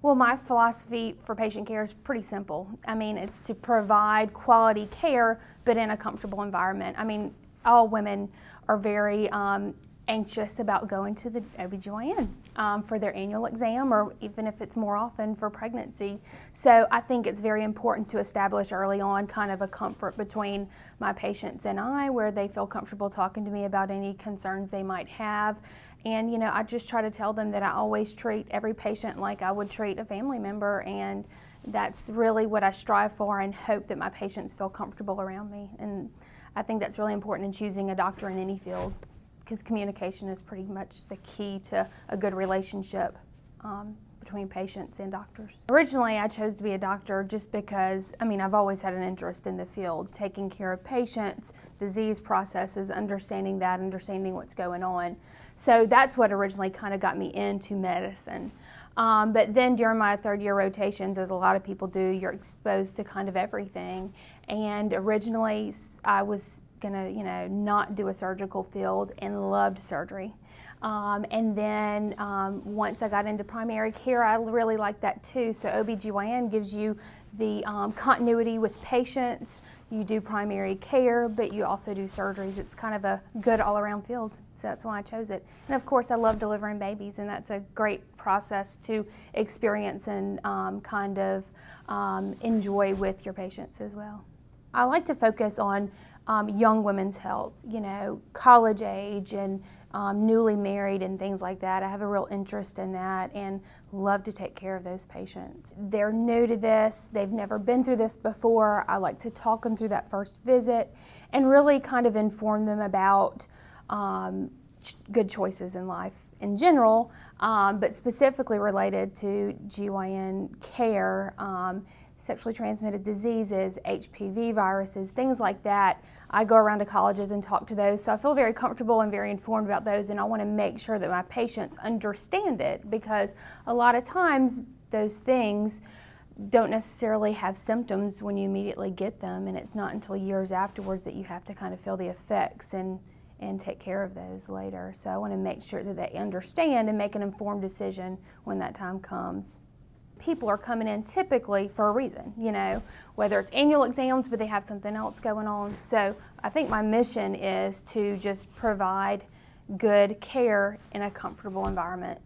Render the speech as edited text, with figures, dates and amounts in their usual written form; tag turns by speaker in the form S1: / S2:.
S1: Well, my philosophy for patient care is pretty simple. I mean, it's to provide quality care, but in a comfortable environment. I mean, all women are very anxious about going to the OBGYN for their annual exam, or even if it's more often for pregnancy. So I think it's very important to establish early on kind of a comfort between my patients and I, where they feel comfortable talking to me about any concerns they might have. And you know, I just try to tell them that I always treat every patient like I would treat a family member, and that's really what I strive for and hope that my patients feel comfortable around me. And I think that's really important in choosing a doctor in any field, because communication is pretty much the key to a good relationship between patients and doctors. Originally, I chose to be a doctor just because, I mean, I've always had an interest in the field, taking care of patients, disease processes, understanding what's going on. So that's what originally kind of got me into medicine. But then during my third-year rotations, as a lot of people do, you're exposed to kind of everything. And originally, I was gonna, not do a surgical field, and loved surgery. And then once I got into primary care, I really liked that too. So OBGYN gives you the continuity with patients. You do primary care, but you also do surgeries. It's kind of a good all-around field, so that's why I chose it. And of course, I love delivering babies, and that's a great process to experience and kind of enjoy with your patients as well. I like to focus on young women's health, college age and newly married and things like that. I have a real interest in that and love to take care of those patients. They're new to this, they've never been through this before. I like to talk them through that first visit and really kind of inform them about good choices in life in general, but specifically related to GYN care. Sexually transmitted diseases, HPV viruses, things like that. I go around to colleges and talk to those, so I feel very comfortable and very informed about those, and I want to make sure that my patients understand it, because a lot of times those things don't necessarily have symptoms when you immediately get them, and it's not until years afterwards that you have to kind of feel the effects and take care of those later. So I want to make sure that they understand and make an informed decision when that time comes. People are coming in typically for a reason, whether it's annual exams, but they have something else going on. So I think my mission is to just provide good care in a comfortable environment.